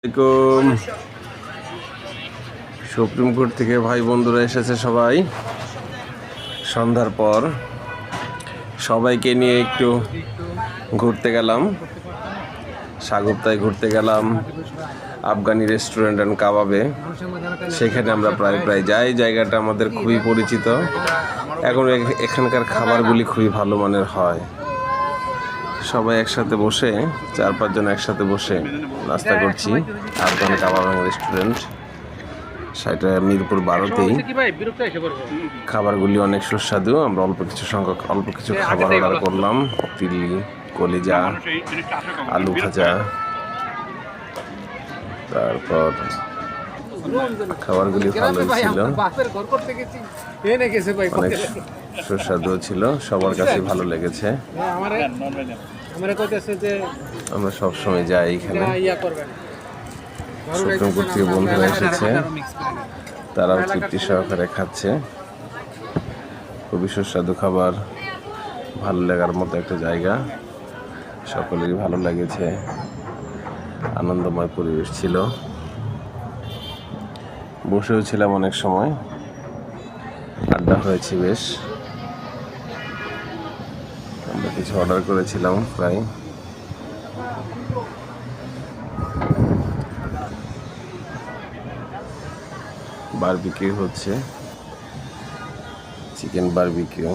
আসসালামু supreme court থেকে ভাই বন্ধুরা এসেছে সবাই সন্ধ্যার পর সবাইকে নিয়ে একটু ঘুরতে গেলাম। সাগুপ্তায় ঘুরতে গেলাম, আফগানি রেস্টুরেন্ট অ্যান্ড কাবাবে। সেখানে আমরা প্রায় যাই। জায়গাটা আমাদের খুবই পরিচিত। এখন এখানকার খাবারগুলি খুবই ভালো মানের হয়। সবাই একসাথে বসে 4-5 জন একসাথে বসে নাস্তা করছি। আফগান কাবাব রেস্টুরেন্ট, সেটা মিরপুর 12তেই। খাবারগুলি অনেক সুস্বাদু। আমরা অল্প কিছু খাবার অর্ডার করলাম। তিলি, কলিজা, আলু ভাজা, তারপর খাবারগুলি ভালোই ছিল, অনেক সুস্বাদু ছিল, সবার কাছে ভালো লেগেছে। আমরা সবসময় যাই এখানে। সুপ্রিম কোর্ট থেকে বন্ধুরা এসেছে, তারাও তৃপ্তি সহকারে খাচ্ছে। খুবই সুস্বাদু খাবার, ভালো লাগার মতো একটা জায়গা। সকলেরই ভালো লেগেছে, আনন্দময় পরিবেশ ছিল। বসেও ছিলাম অনেক সময়, আড্ডা হয়েছে বেশ। আমরা কিছু অর্ডার করেছিলাম প্রায়। বারবিকিউ হচ্ছে, চিকেন বারবিকিউ।